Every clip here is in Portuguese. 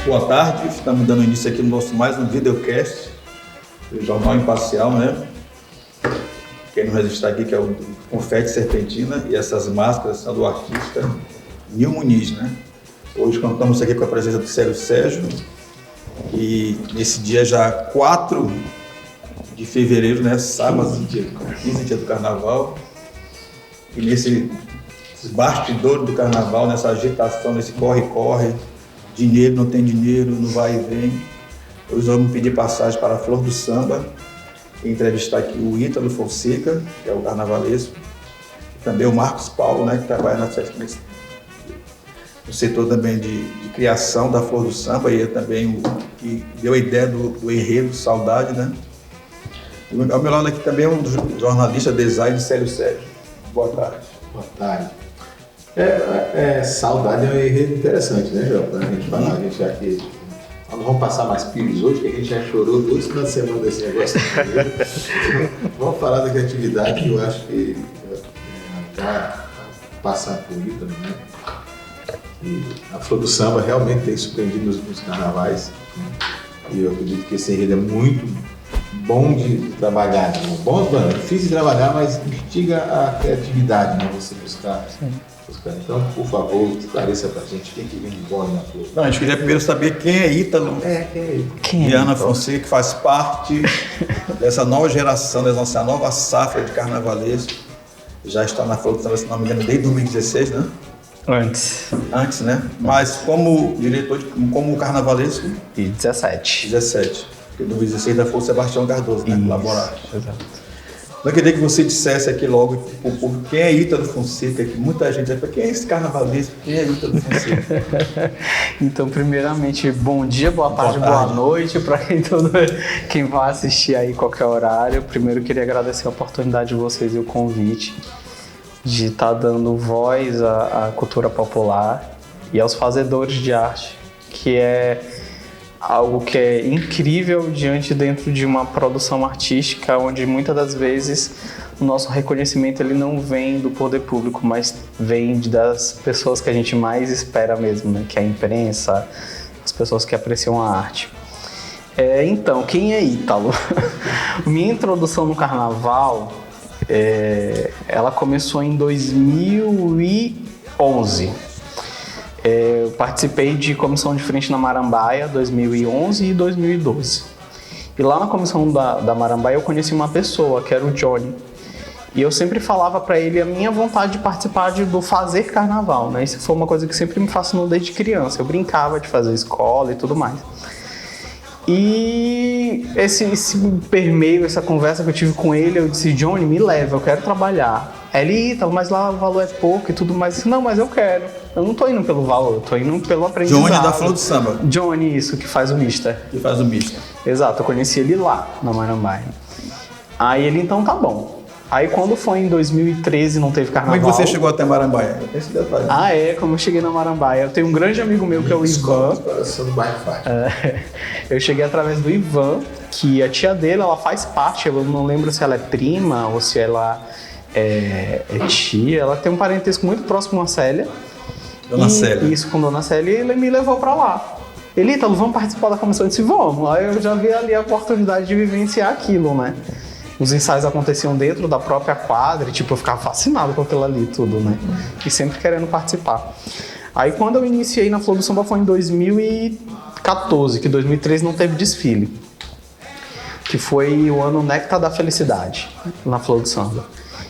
Boa tarde, estamos dando início aqui no nosso mais um videocast do Jornal Imparcial, né? Quem nos registrar aqui que é o Confete Serpentina e essas máscaras são do artista Nil Muniz, né? Hoje contamos aqui com a presença do Célio Sérgio e nesse dia já 4 de fevereiro, né? Sábado, 15 dia do Carnaval, e nesses bastidores do Carnaval, nessa agitação, nesse corre-corre, dinheiro, não tem dinheiro, não vai e vem. Hoje vamos pedir passagem para a Flor do Samba e entrevistar aqui o Ítalo Fonseca, que é o carnavalesco, e também o Marcos Paulo, né, que trabalha no setor também de criação da Flor do Samba, e é também o que deu a ideia do enredo Saudade, né? E ao meu lado aqui também é um jornalista design, Célio Sérgio. Boa tarde. Boa tarde. Saudade é um enredo interessante, né, João? Pra gente falar, a gente já que nós não vamos passar mais pires hoje, que a gente já chorou 2 finais de semana desse negócio. Vamos falar da criatividade, que eu acho que para passar por Ítalo, né? E a Flor do Samba realmente tem surpreendido nos carnavais, né? E eu acredito que esse enredo é muito bom de trabalhar, né? Bom, é difícil de trabalhar, mas instiga a criatividade, né? Você buscar. Então, por favor, esclareça pra gente quem que vem de bom na Flor. Não, a gente queria primeiro saber quem é Ítalo. Quem é Ítalo? Diana Fonseca, que faz parte dessa nova geração, dessa nova safra de carnavalesco. Já está na Flor do Samba, se não me engano, desde 2016, né? Antes, né? Mas como diretor, como carnavalesco? E 17. Porque 2016 da Flor Sebastião Cardoso, né? Laboratório. Exato. Eu queria que você dissesse aqui logo quem é Ítalo Fonseca, que muita gente vai falar, quem é esse carnavalesco? Quem é Ítalo Fonseca? Então, primeiramente, bom dia, boa tarde, boa noite para quem vai assistir aí qualquer horário. Primeiro, queria agradecer a oportunidade de vocês e o convite de estar dando voz à cultura popular e aos fazedores de arte, que é algo que é incrível dentro de uma produção artística, onde muitas das vezes o nosso reconhecimento ele não vem do poder público, mas vem das pessoas que a gente mais espera mesmo, né? Que é a imprensa, as pessoas que apreciam a arte. Então, quem é Ítalo? Minha introdução no carnaval, ela começou em 2011. Eu participei de comissão de frente na Marambaia 2011 e 2012. E lá na comissão da Marambaia eu conheci uma pessoa, que era o Johnny. E eu sempre falava para ele a minha vontade de participar do fazer carnaval, né? Isso foi uma coisa que sempre me fascinou desde criança. Eu brincava de fazer escola e tudo mais. E esse permeio, essa conversa que eu tive com ele, eu disse, Johnny, me leva, eu quero trabalhar. Ele, Ítalo, mas lá o valor é pouco e tudo mais. Não, mas eu quero. Eu não tô indo pelo valor, eu tô indo pelo aprendizado. Johnny da Flor do Samba. Johnny, isso, que faz o Mister. Que faz o Mister. Exato, eu conheci ele lá, na Marambaia. Aí ele, então tá bom. Aí quando foi em 2013, não teve carnaval. Como é que você chegou até Marambaia? Esse detalhe. Como eu cheguei na Marambaia. Eu tenho um grande amigo meu que é o Ivan. Eu cheguei através do Ivan, que a tia dele, ela faz parte, eu não lembro se ela é prima ou se ela é tia. Ela tem um parentesco muito próximo com a Célia. Dona Célia. Isso, com Dona Célia, e ele me levou pra lá. Ele, Ítalo, vamos participar da comissão? Eu disse, vamos. Aí eu já vi ali a oportunidade de vivenciar aquilo, né? Os ensaios aconteciam dentro da própria quadra e, eu ficava fascinado com aquilo ali tudo, né? E sempre querendo participar. Aí, quando eu iniciei na Flor do Samba foi em 2014, que 2013 não teve desfile. Que foi o ano Néctar da Felicidade, na Flor do Samba.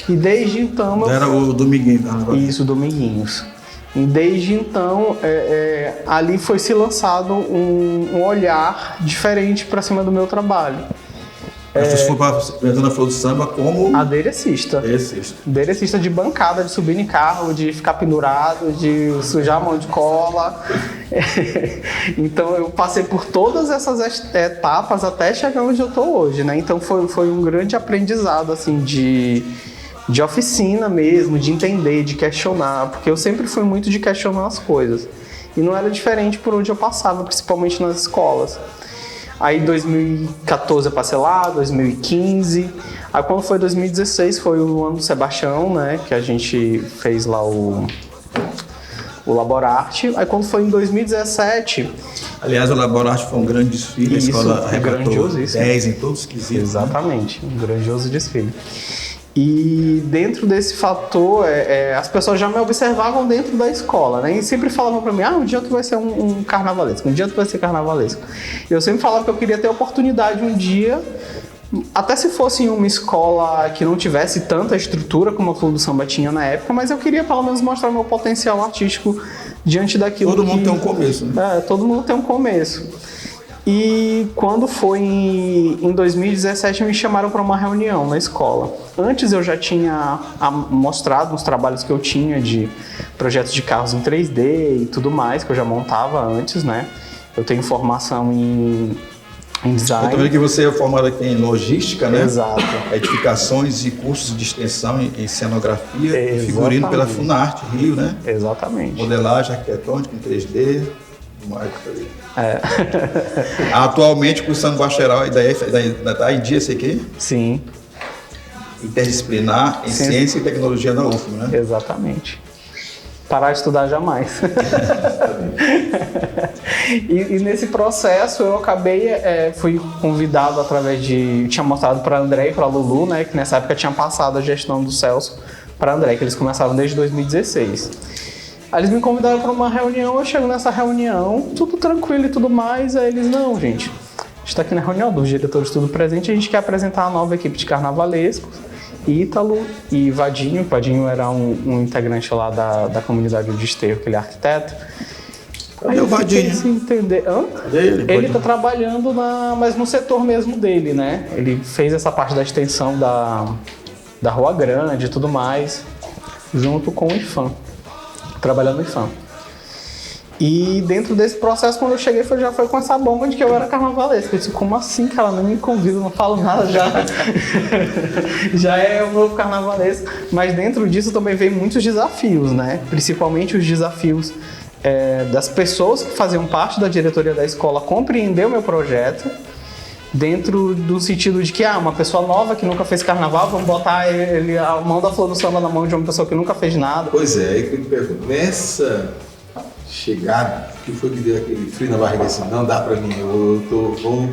E desde então... Era o Dominguinhos. Isso, Dominguinhos. E desde então, ali foi se lançado um olhar diferente para cima do meu trabalho. Você foi apresentando a Flor do Samba como... Aderecista. Aderecista de bancada, de subir em carro, de ficar pendurado, de sujar a mão de cola. Então eu passei por todas essas etapas até chegar onde eu estou hoje, né? Então foi um grande aprendizado, assim, de oficina mesmo, de entender, de questionar, porque eu sempre fui muito de questionar as coisas. E não era diferente por onde eu passava, principalmente nas escolas. Aí 2014 eu passei lá, 2015. Aí quando foi 2016 foi o ano do Sebastião, né? Que a gente fez lá o Laborarte. Aí quando foi em 2017... Aliás, o Laborarte foi um grande desfile, Isso, a escola arrecadou grandiosíssimo. 10 em todos os quesitos. Exatamente, um grandioso desfile. E dentro desse fator, as pessoas já me observavam dentro da escola, né? E sempre falavam para mim, um dia tu vai ser um carnavalesco, um dia tu vai ser carnavalesco. E eu sempre falava que eu queria ter a oportunidade um dia, até se fosse em uma escola que não tivesse tanta estrutura como a Flor do Samba tinha na época, mas eu queria pelo menos mostrar meu potencial artístico diante daquilo. Todo mundo tem um começo, né? Todo mundo tem um começo. E quando foi em 2017 me chamaram para uma reunião na escola. Antes eu já tinha mostrado uns trabalhos que eu tinha de projetos de carros em 3D e tudo mais, que eu já montava antes, né? Eu tenho formação em design. Eu tô vendo que você é formado aqui em logística, né? Exato. Edificações e cursos de extensão em cenografia e figurino pela Funarte Rio, né? Exatamente. Modelagem arquitetônica em 3D. Atualmente cursando bacharel da em dia, sei que? Sim. Interdisciplinar em ciência e tecnologia da UFM, né? Exatamente. Parar de estudar jamais. E nesse processo eu acabei, fui convidado através de... Tinha mostrado para André e para Lulu, né? Que nessa época tinha passado a gestão do Celso para André, que eles começaram desde 2016. Aí eles me convidaram para uma reunião, eu chego nessa reunião, tudo tranquilo e tudo mais, aí eles, não, gente, a gente está aqui na reunião dos diretores tudo presente, a gente quer apresentar a nova equipe de carnavalescos, Ítalo e Vadinho. Vadinho era um integrante lá da comunidade do Desterro, que ele é arquiteto. Aí eu fiquei sem entender. Ele está trabalhando mas no setor mesmo dele, né? Ele fez essa parte da extensão da Rua Grande e tudo mais, junto com o IFAM. Trabalhando no IFAM. E dentro desse processo, quando eu cheguei, já foi com essa bomba de que eu era carnavalesco. Eu disse, como assim, cara? Não me convida, não falo nada já. Já é o novo carnavalesco. Mas dentro disso também veio muitos desafios, né? Principalmente os desafios das pessoas que faziam parte da diretoria da escola compreender o meu projeto, dentro do sentido de que uma pessoa nova que nunca fez carnaval, vamos botar a mão da Flor do Samba na mão de uma pessoa que nunca fez nada. Pois é, aí que eu te pergunto, nessa chegada, que foi que deu aquele frio na barriga assim, não dá pra mim, vou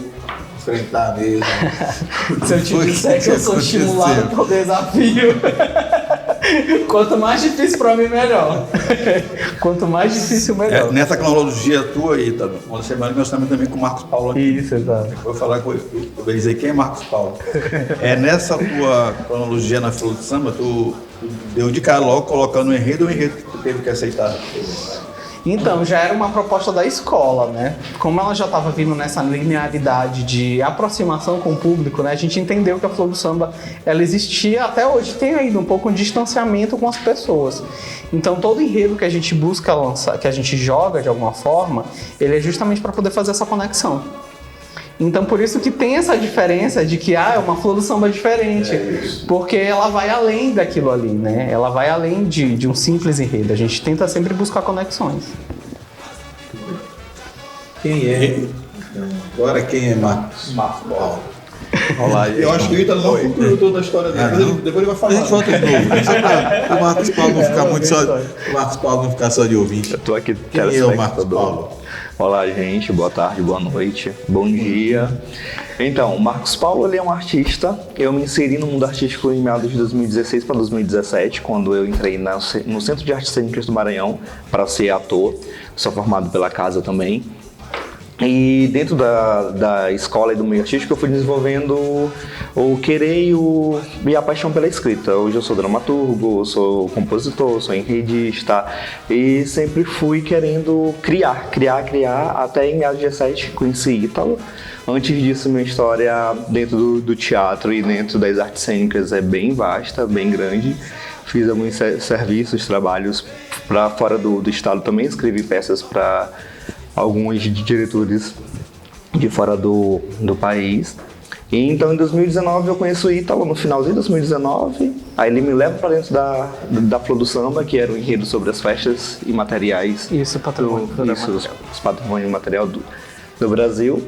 enfrentar mesmo. Se eu te disser que eu sou estimulado por desafio, quanto mais difícil pra mim, melhor. Quanto mais difícil, melhor. Nessa cronologia tua aí, tá? Uma semana que nós estamos também com o Marcos Paulo aqui. Isso, exato. Vou falar com ele, eu vou dizer quem é Marcos Paulo. Nessa tua cronologia na Flor do Samba, tu deu de cara logo colocando o enredo que tu teve que aceitar. Então, já era uma proposta da escola, né? Como ela já estava vindo nessa linearidade de aproximação com o público, né? A gente entendeu que a Flor do Samba, ela existia até hoje, tem ainda um pouco de distanciamento com as pessoas. Então, todo enredo que a gente busca lançar, que a gente joga de alguma forma, ele é justamente para poder fazer essa conexão. Então, por isso que tem essa diferença de que é uma Flor do Samba diferente, porque ela vai além daquilo ali, né? Ela vai além de um simples enredo. A gente tenta sempre buscar conexões. Agora quem é Marcos? Marcos Paulo. Olá, eu acho que o Ítalo não concluiu toda a história dele, depois ele vai falar. A gente volta de novo, só para o Marcos Paulo não ficar muito só. O Marcos Paulo não ficar só de ouvinte. Eu tô aqui. Quem é o Marcos Paulo? Olá, gente. Boa tarde, boa noite, bom dia. Então, o Marcos Paulo, ele é um artista. Eu me inseri no mundo artístico em meados de 2016 para 2017, quando eu entrei no Centro de Artes Cênicas do Maranhão para ser ator. Sou formado pela casa também. E dentro da escola e do meio artístico eu fui desenvolvendo o querer e a paixão pela escrita. Hoje eu sou dramaturgo, sou compositor, sou enredista e sempre fui querendo criar, até em meados de 2017 conheci Ítalo. Antes disso, minha história dentro do teatro e dentro das artes cênicas é bem vasta, bem grande. Fiz alguns serviços, trabalhos para fora do estado também, escrevi peças para alguns diretores de fora do país. E então em 2019 eu conheço o Ítalo, no finalzinho de 2019. Aí ele me leva para dentro da Flor do Samba, que era um enredo sobre as festas e materiais. Isso, patrimônio os patrimônio material do Brasil.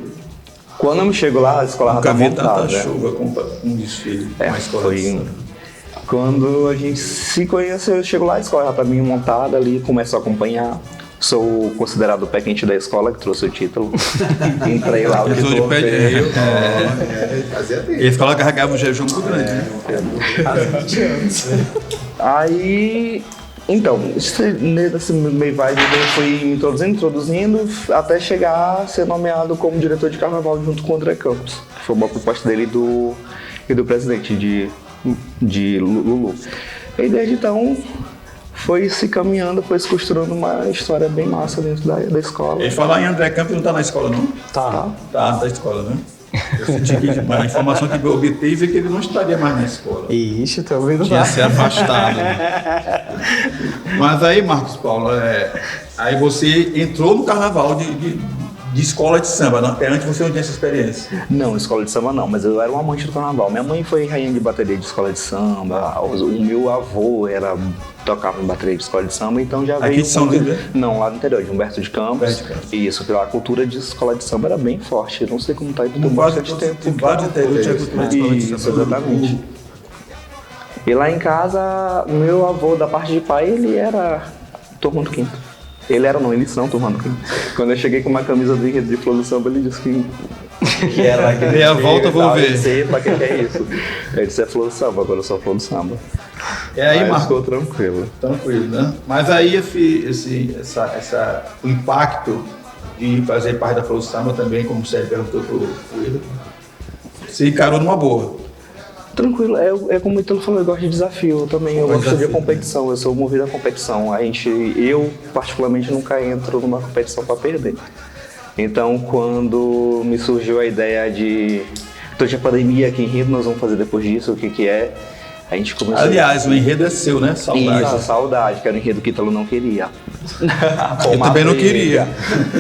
Quando eu chego lá, a escola já Nunca tá vi montada. tanta chuva com um desfile. Uma escola foi de samba. Quando a gente se conheceu, eu chego lá, a escola já tá bem montada ali, começo a acompanhar. Sou considerado o pé quente da escola, que trouxe o título. Entrei lá, o Pessoa de título pé de veio. Fazia tempo. Ele ficava lá, carregava um jejum muito grande. Há 20 anos. Aí, então, nesse meio vai, eu fui me introduzindo, até chegar a ser nomeado como diretor de carnaval junto com o André Campos, que foi uma proposta dele e do presidente de Lulu. E desde então foi se caminhando, foi se costurando uma história bem massa dentro da escola. Ele falar em André Campos não tá na escola, não? Tá. Tá na escola, né? Eu senti que a informação que eu obtive é que ele não estaria mais na escola. Ixi, tô ouvindo Tinha lá. se afastado. Mas aí, Marcos Paulo, aí você entrou no carnaval de escola de samba, não? Até antes você não tinha essa experiência. Não, escola de samba não, mas eu era um amante do carnaval. Minha mãe foi rainha de bateria de escola de samba, o meu avô tocava em bateria de escola de samba, então já veio... Aqui de São Luís, né? Não, lá no interior, de Humberto de Campos. Humberto de Campos. Isso, porque lá a cultura de escola de samba era bem forte. Eu não sei como tá aí, porque tem bastante tempo. Em quase interior tinha cultura de escola de Isso, samba. exatamente. E lá em casa, meu avô, da parte de pai, ele era turma do quinto. Eles são turma do quinto. Quando eu cheguei com uma camisa do enredo de Flor do Samba, ele disse que era aquele... Dei a volta, vou ver. Eu sei pra que é isso. Ele disse, é Flor do Samba, agora eu sou Flor do Samba. E aí, Mas Marcos? ficou tranquilo. Tranquilo, né? Mas aí o impacto de fazer parte da Flor do Samba também, como você perguntou pro Will, você encarou numa boa. Tranquilo, é como o Ítalo falou, eu gosto de desafio também, eu gosto de Desafio. competição, eu sou movido à competição. Eu particularmente nunca entro numa competição para perder. Então quando me surgiu a ideia durante a pandemia, que enredo nós vamos fazer depois disso, o que é, a gente começou... Aliás, o enredo é seu, né? Saudade. Isso, saudade, que era o enredo que Ítalo não queria. Eu também não queria.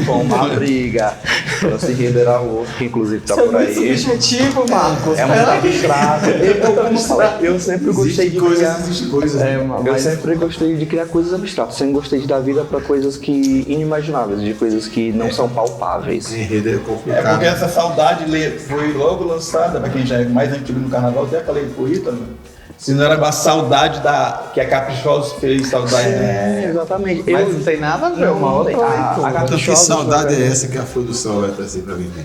Foi uma briga. Nosso enredo era outro, que inclusive tá Isso é por muito aí. subjetivo, Marcos. É muito abstrato. Eu sempre gostei de criar. Existe coisas. Eu sempre gostei de criar coisas abstratas. Sempre gostei de dar vida para coisas que inimagináveis, de coisas que não são palpáveis. Enredo é É complicado. porque essa saudade foi logo lançada, para quem já é mais antigo no carnaval, até falei pro Ítalo, se não era a saudade que a Caprichosos fez, saudade. Exatamente. Mas não tem nada a ver, uma outra leitura. Então, que saudade é essa que a Flor do Samba vai trazer pra vender?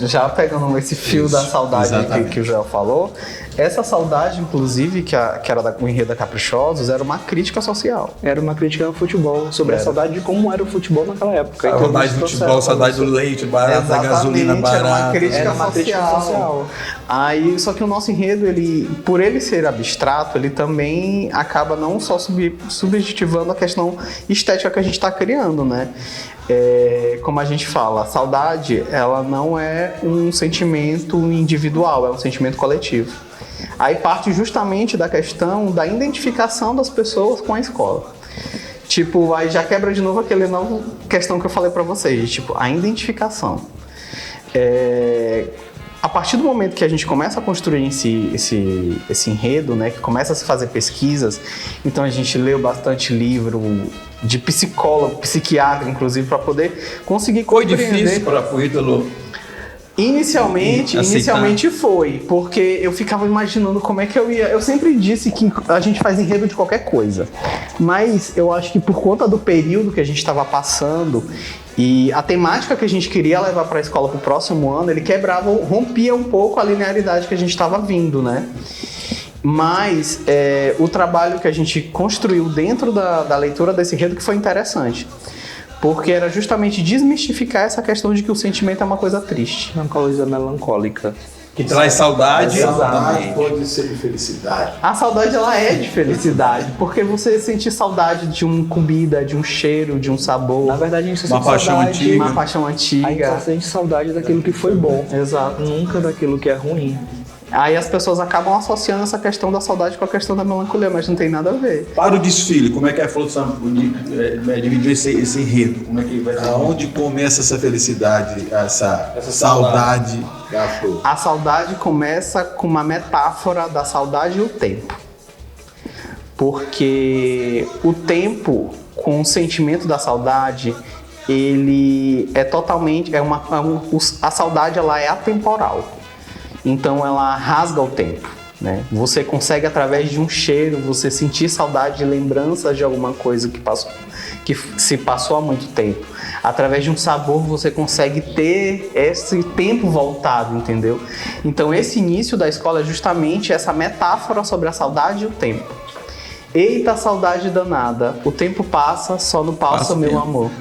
Já pegando esse fio da saudade que o Joel falou, essa saudade, inclusive, que era do enredo da Caprichosos, era uma crítica social. Era uma crítica ao futebol, sobre a saudade de como era o futebol naquela época. Então, Saudade eles do futebol, trouxeram saudade do leite barato, da gasolina barata. Era uma crítica, Era uma crítica social. Aí, só que o nosso enredo, por ele ser abstrato, ele também acaba não só subjetivando a questão estética que a gente está criando, né? Como a gente fala, a saudade, ela não é um sentimento individual, é um sentimento coletivo. Aí parte justamente da questão da identificação das pessoas com a escola. Tipo, aí já quebra de novo aquela nova questão que eu falei pra vocês, tipo, a identificação. A partir do momento que a gente começa a construir esse enredo, né, que começa a se fazer pesquisas, então a gente leu bastante livro de psicólogo, psiquiatra, inclusive, para poder conseguir Foi compreender. difícil para o Ítalo. Inicialmente foi, porque eu ficava imaginando como é que eu ia. Eu sempre disse que a gente faz enredo de qualquer coisa, mas eu acho que por conta do período que a gente estava passando e a temática que a gente queria levar para a escola para o próximo ano, ele rompia um pouco a linearidade que a gente estava vindo, né? Mas o trabalho que a gente construiu dentro da leitura desse enredo que foi interessante. Porque era justamente desmistificar essa questão de que o sentimento é uma coisa triste. Uma coisa melancólica. Que traz saudade. Saudade pode ser de felicidade. A saudade, ela é de felicidade, porque você sente saudade de uma comida, de um cheiro, de um sabor. Na verdade, a gente só Uma sente paixão saudade, antiga. Uma paixão a gente só antiga. sente saudade daquilo que foi bom. Exato. Nunca daquilo que é ruim. Aí as pessoas acabam associando essa questão da saudade com a questão da melancolia, mas não tem nada a ver. Para o desfile, como é que a Flor do Samba dividiu esse enredo? Como é que vai ser? Aonde começa essa felicidade, essa saudade da Flor? A saudade começa com uma metáfora da saudade e o tempo. Porque o tempo, com o sentimento da saudade, ele é totalmente, a saudade ela é atemporal, então ela rasga o tempo, né? Você consegue, através de um cheiro, você sentir saudade de lembranças de alguma coisa que se passou há muito tempo. Através de um sabor, você consegue ter esse tempo voltado, entendeu? Então, esse início da escola é justamente essa metáfora sobre a saudade e o tempo. Eita, saudade danada, o tempo passa, só não passa meu amor.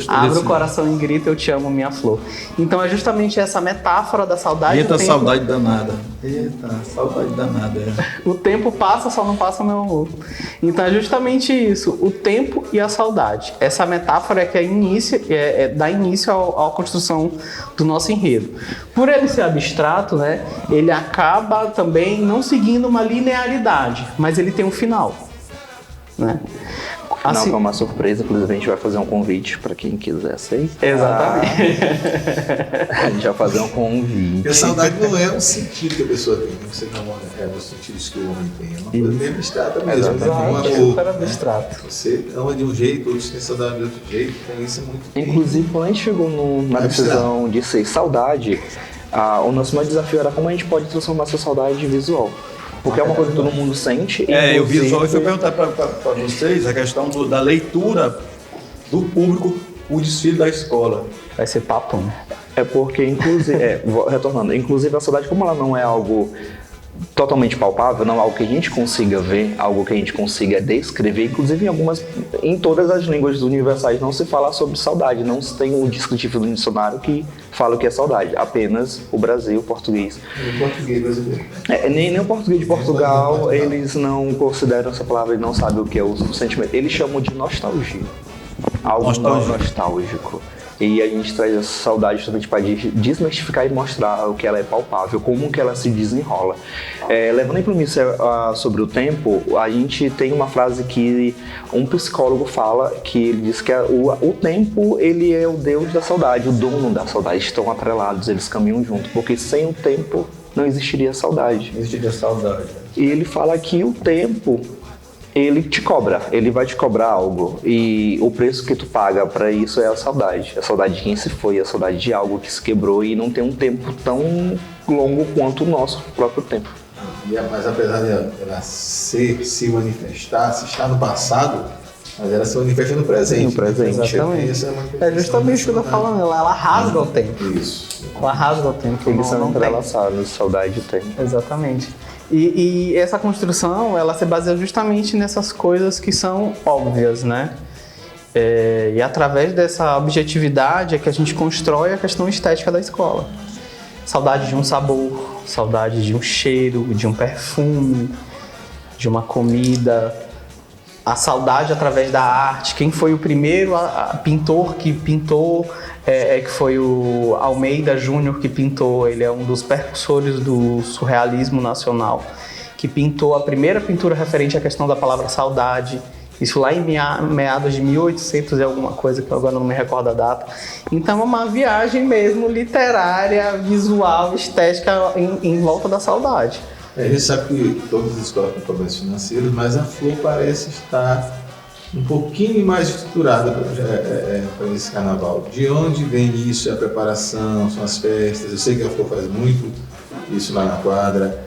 Abre o coração e grita, eu te amo, minha flor. Então é justamente essa metáfora da saudade. Eita, saudade danada. Eita, saudade danada. O tempo passa, só não passa meu amor. Então é justamente isso, o tempo e a saudade. Essa metáfora é que dá início à construção do nosso enredo. Por ele ser abstrato, né, ele acaba também não seguindo uma linearidade, mas ele tem um final. Né? Assim, não, é uma surpresa, inclusive a gente vai fazer um convite para quem quiser aceitar. Exatamente. A gente vai fazer um convite. Porque a saudade não é um sentido que a pessoa tem, você não é os sentidos que o homem tem, é uma coisa meio abstrata mesmo. Super abstrato. Você ama de um jeito, outros têm saudade de outro jeito, então isso é muito. Inclusive, quando a gente chegou na decisão de ser saudade, o nosso maior desafio era como a gente pode transformar essa saudade em visual. Porque é uma coisa que todo mundo sente. E o visual, eu fui perguntar para vocês a questão da leitura do público, o desfile da escola. Vai ser papo, né? É porque, inclusive, retornando, inclusive a saudade, como ela não é algo totalmente palpável, não é algo que a gente consiga ver, algo que a gente consiga descrever, inclusive em todas as línguas universais não se fala sobre saudade, não se tem um descritivo do dicionário que fala o que é saudade, apenas o Brasil, o português. O português brasileiro. Nem o português de Portugal, eles não consideram essa palavra, eles não sabem o que é o sentimento, eles chamam de nostalgia, algo nostálgico. E a gente traz essa saudade justamente para desmistificar e mostrar o que ela é palpável, como que ela se desenrola. Levando em premissa sobre o tempo, a gente tem uma frase que um psicólogo fala, que ele diz que o tempo ele é o deus da saudade, o dono da saudade, estão atrelados, eles caminham juntos, porque sem o tempo não existiria saudade. Não existiria saudade. E ele fala que o tempo ele te cobra, ele vai te cobrar algo e o preço que tu paga pra isso é a saudade de quem se foi, a saudade de algo que se quebrou e não tem um tempo tão longo quanto o nosso próprio tempo. Mas apesar de ela se manifestar, se está no passado, mas ela se manifesta no presente. No presente. Exatamente. É justamente o que eu tô falando, ela rasga o tempo. Isso. Ela rasga o tempo. Eles são entrelaçados, saudade e tempo. Exatamente. E essa construção, ela se baseia justamente nessas coisas que são óbvias, né? E através dessa objetividade é que a gente constrói a questão estética da escola. Saudade de um sabor, saudade de um cheiro, de um perfume, de uma comida. A saudade através da arte. Quem foi o primeiro pintor que pintou, que foi o Almeida Júnior que pintou. Ele é um dos percussores do surrealismo nacional, que pintou a primeira pintura referente à questão da palavra saudade. Isso lá em meados de 1800 e alguma coisa, que eu agora não me recordo a data. Então é uma viagem mesmo literária, visual, estética em volta da saudade. A gente sabe que todas as escolas têm problemas financeiros, mas a Flor parece estar um pouquinho mais estruturada para esse carnaval. De onde vem isso? É a preparação, são as festas. Eu sei que a Flor faz muito isso lá na quadra.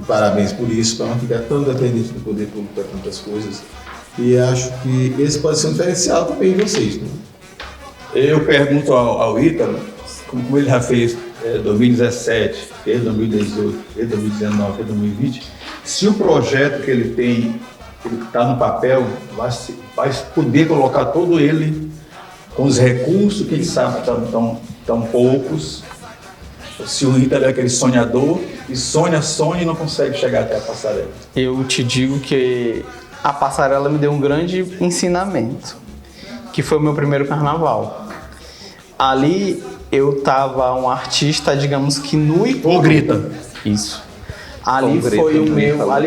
Parabéns por isso, para não ficar tão dependente do poder público para tantas coisas. E acho que esse pode ser um diferencial também de vocês. Né? Eu pergunto ao Ítalo, como ele já fez 2017, fez 2018, fez 2019, fez 2020, se o projeto que ele tem, ele está no papel, vai poder colocar todo ele com os recursos que ele sabe que tão poucos. Se o Ítalo é aquele sonhador, e sonha e não consegue chegar até a passarela. Eu te digo que a passarela me deu um grande ensinamento, que foi o meu primeiro carnaval. Ali eu tava um artista, digamos que nu e cru. Ou grita. Isso. Ali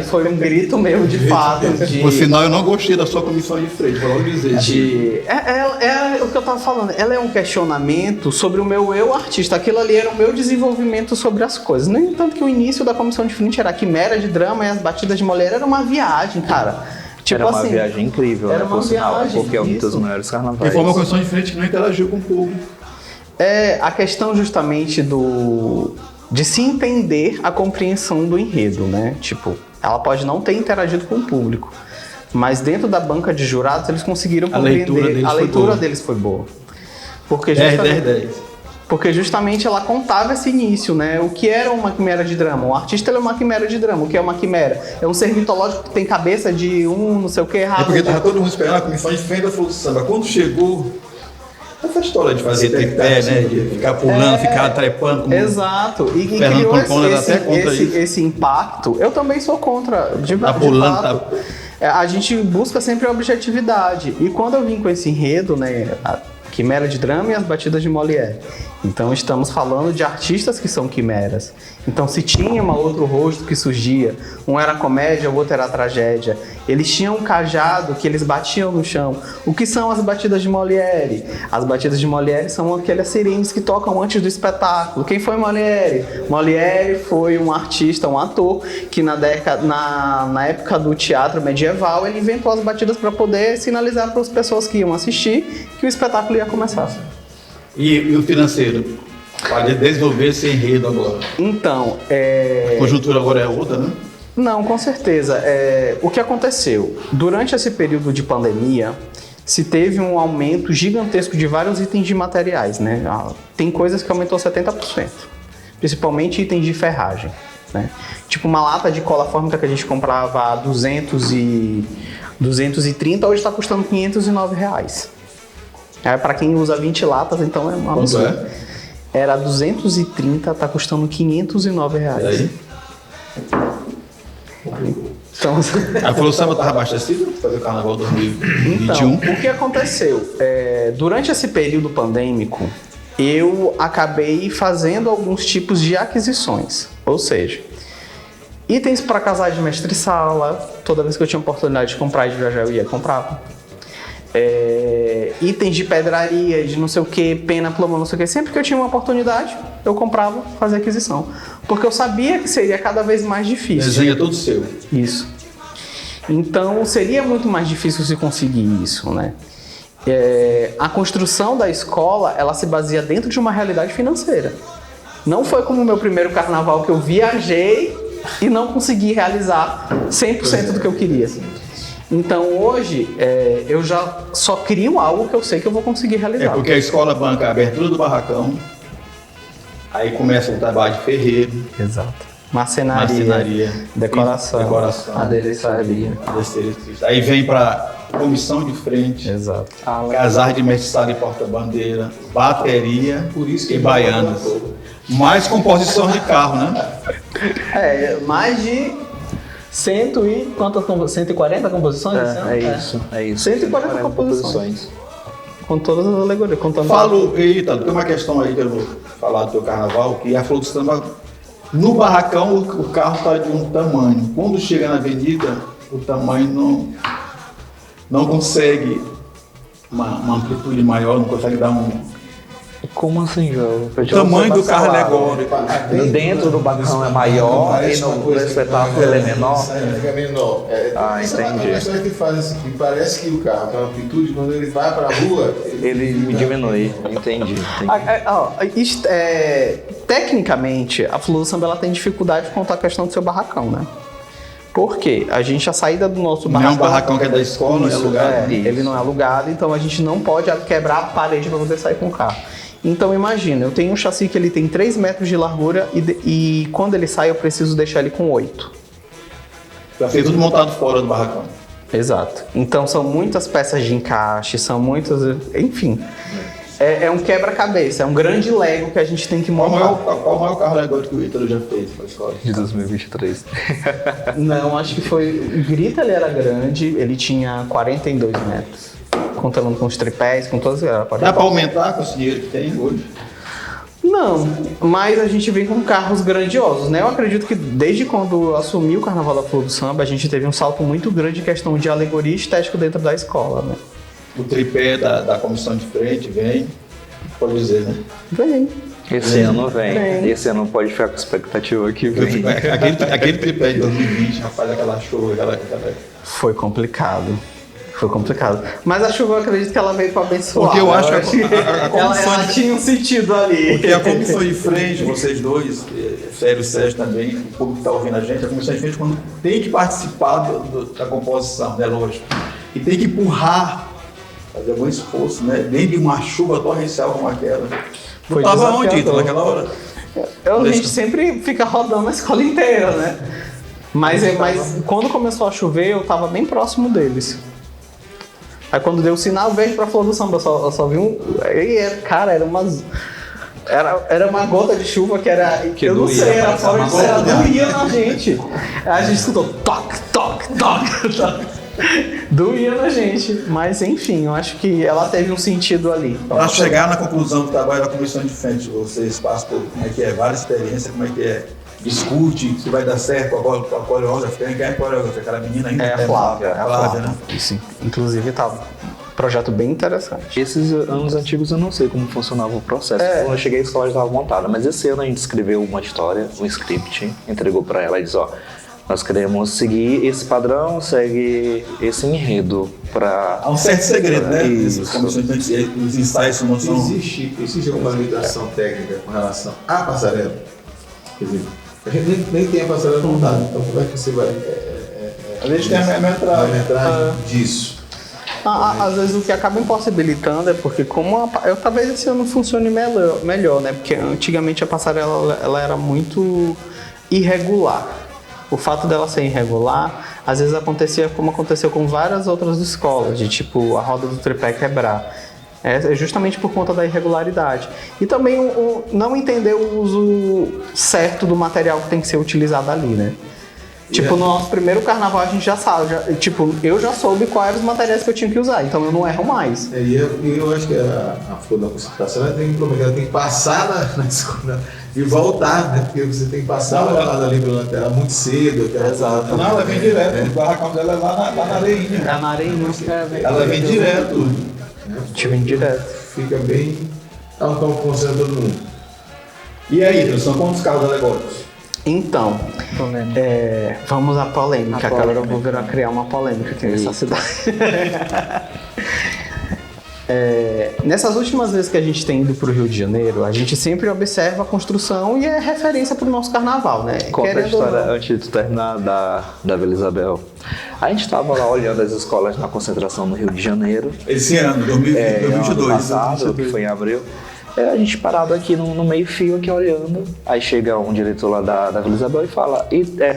foi um grito meu, de fato. Por sinal, eu não gostei da sua comissão de frente, vou dizer. É o que eu tava falando. Ela é um questionamento sobre o meu eu artista. Aquilo ali era o meu desenvolvimento sobre as coisas. No entanto que o início da comissão de frente era a quimera de drama e as batidas de mulher era uma viagem, cara. Tipo era uma assim, viagem incrível, era né, uma por sinal, viagem, porque é um dos isso. maiores E carnavais. foi uma comissão de frente que não interagiu com o público. É a questão justamente de se entender a compreensão do enredo, né? Tipo, ela pode não ter interagido com o público, mas dentro da banca de jurados eles conseguiram compreender. A leitura deles foi boa. Porque 10. Porque justamente ela contava esse início, né? O que era uma quimera de drama? O artista ele é uma quimera de drama. O que é uma quimera? É um ser mitológico que tem cabeça de não sei o que, rabo. É porque tava todo mundo esperando a comissão de frente da Flor do Samba. Quando chegou, essa história de fazer tripé, né? De ficar pulando, ficar trepando. Como... Exato. E Fernando criou Concona até contra isso. esse impacto. Eu também sou contra. De pulando, fato. A gente busca sempre a objetividade. E quando eu vim com esse enredo, né? A quimera de drama e as batidas de Molière. Então estamos falando de artistas que são quimeras. Então se tinha um outro rosto que surgia, um era comédia, o outro era tragédia. Eles tinham um cajado que eles batiam no chão. O que são as batidas de Molière? As batidas de Molière são aquelas sirenes que tocam antes do espetáculo. Quem foi Molière? Molière foi um artista, um ator, que na época do teatro medieval, ele inventou as batidas para poder sinalizar para as pessoas que iam assistir que o espetáculo ia começar. E o financeiro? Pode desenvolver esse enredo agora. Então, A conjuntura agora é outra, né? Não, com certeza. O que aconteceu? Durante esse período de pandemia, se teve um aumento gigantesco de vários itens de materiais, né? Tem coisas que aumentou 70%, principalmente itens de ferragem, né? Tipo uma lata de cola fórmica que a gente comprava a 230, hoje está custando R$509. Para quem usa 20 latas, então é uma absurdo. Era 230, tá custando R$509. Aí? Então, A Flor do Samba estava abastecida para fazer o Carnaval 2021. então, o que aconteceu? Durante esse período pandêmico, eu acabei fazendo alguns tipos de aquisições. Ou seja, itens para casais de mestre-sala, toda vez que eu tinha oportunidade de comprar e de viajar, eu ia comprar. Itens de pedraria, de não sei o que, pena, pluma, não sei o que. Sempre que eu tinha uma oportunidade, eu comprava, fazia aquisição. Porque eu sabia que seria cada vez mais difícil. Desenho é todo seu. Isso. Então, seria muito mais difícil se conseguir isso, né? A construção da escola, ela se baseia dentro de uma realidade financeira. Não foi como o meu primeiro carnaval que eu viajei e não consegui realizar 100% do que eu queria. Então hoje eu já só crio algo que eu sei que eu vou conseguir realizar. Porque a escola banca a abertura do barracão, aí começa o trabalho de ferreiro, Exato. Marcenaria, decoração, adereçaria. Aí vem para comissão de frente, Exato. casar de mestre-sala e porta-bandeira, bateria Por isso que e baianas. Mais composição de carro, né? Mais de 140 composições? É isso. 140 composições. Com todas as alegorias. Ítalo, tem uma questão aí que eu vou falar do teu carnaval, que a Flor do Samba, no barracão o carro está de um tamanho. Quando chega na avenida, o tamanho não consegue uma amplitude maior, não consegue dar Como assim, João? O tamanho do carro alegórico. Dentro do barracão é maior e no espetáculo ele é menor? Fica menor. Entendi. A história que faz assim, que parece que o carro tem uma amplitude, quando ele vai para a rua, Ele diminui. Entendi. Tecnicamente, a Flor do Samba ela tem dificuldade de contar a questão do seu barracão, né? Por quê? A saída do nosso barracão... Não é um barracão que é da escola, é alugado. Ele não é alugado, então a gente não pode quebrar a parede para poder sair com o carro. Então imagina, eu tenho um chassi que ele tem 3 metros de largura e quando ele sai eu preciso deixar ele com 8. Já fez tudo montado fora do barracão. Exato. Então são muitas peças de encaixe, são muitas... Enfim, é um quebra-cabeça, é um grande Lego que a gente tem que montar. Qual o maior carro alegórico que o Ítalo já fez para a escola? De 2023. Não, acho que foi... O Grita ele era grande, ele tinha 42 metros. Contando com os tripés, com todas as... Dá para aumentar com esse dinheiro que tem hoje? Não, mas a gente vem com carros grandiosos, né? Eu acredito que desde quando assumi o Carnaval da Flor do Samba, a gente teve um salto muito grande em questão de alegoria e estética dentro da escola, né? O tripé da comissão de frente vem, pode dizer, né? Vem. Esse ano vem. Esse ano pode ficar com expectativa que vem. Aquele tripé de 2020, rapaz, aquela chuva, Foi complicado. Mas a chuva, eu acredito que ela veio para abençoar. Porque eu acho que a comissão ela tinha um sentido ali. Porque a comissão de frente, vocês dois, Sérgio e Sérgio também, o público que está ouvindo a gente, a comissão de frente quando tem que participar da composição, né, lógico, e tem que empurrar, fazer algum esforço, né, dentro de uma chuva torrencial como aquela. Foi estava onde, Ítalo, naquela hora? A gente sempre fica rodando a escola inteira, né? Mas quando começou a chover, eu estava bem próximo deles. Aí quando deu o sinal verde pra Flor do Samba, eu só vi um... Cara, era uma gota de chuva que era... Que eu não doía, sei, era fora de série, doía na gente. Aí a gente escutou toque, toque, toque, toque. Doía na gente. Mas enfim, eu acho que ela teve um sentido ali. Para chegar na conclusão do trabalho da comissão de frente, vocês passam por como é que é, várias experiências, como é que é, discute se vai dar certo, a coreógrafa, quem é a coreógrafa? Aquela menina ainda? É a Flávia. A Flávia, né? Sim. Inclusive tá um projeto bem interessante. Esses anos antigos eu não sei como funcionava o processo. Quando eu cheguei a escola já estava montada, mas esse ano a gente escreveu uma história, um script, entregou para ela e disse, nós queremos seguir esse padrão, segue esse enredo para... Há um certo segredo, né? Isso. Os ensaios não são... Existe alguma limitação técnica com relação à passarela? Quer dizer, a gente nem tem a passarela montada, então como é que você vai... A gente tem a metragem disso. Às vezes o que acaba impossibilitando é porque talvez esse ano funcione melhor, né? Porque antigamente a passarela ela era muito irregular. O fato dela ser irregular, às vezes acontecia como aconteceu com várias outras escolas, de tipo a roda do tripé quebrar. É justamente por conta da irregularidade. E também não entender o uso certo do material que tem que ser utilizado ali, né? Tipo, no nosso primeiro carnaval a gente já sabe, eu já soube quais eram os materiais que eu tinha que usar, então eu não erro mais. E eu acho que a Flor da Concentração ela tem um problema, ela tem que passar na escola e voltar, né? Porque você tem que passar ali pela lateral muito cedo. Exato. Não, ela vem direto, o barracão dela é lá na areinha. É na areinha, Ela vem direto. A gente vem direto. Fica bem... Então, concentra todo mundo. E aí, são quantos carros alegóricos? Então, vamos à polêmica. Agora eu vou criar uma polêmica aqui nessa cidade. Nessas últimas vezes que a gente tem ido para o Rio de Janeiro, a gente sempre observa a construção e é referência para o nosso carnaval, né? Conta a história antes de tu terminar da Vila Isabel. A gente estava lá olhando as escolas na concentração no Rio de Janeiro. Esse ano, 2022. Ano passado, que foi em abril. A gente parado aqui no meio fio, aqui olhando. Aí chega um diretor lá da Vila Isabel e fala,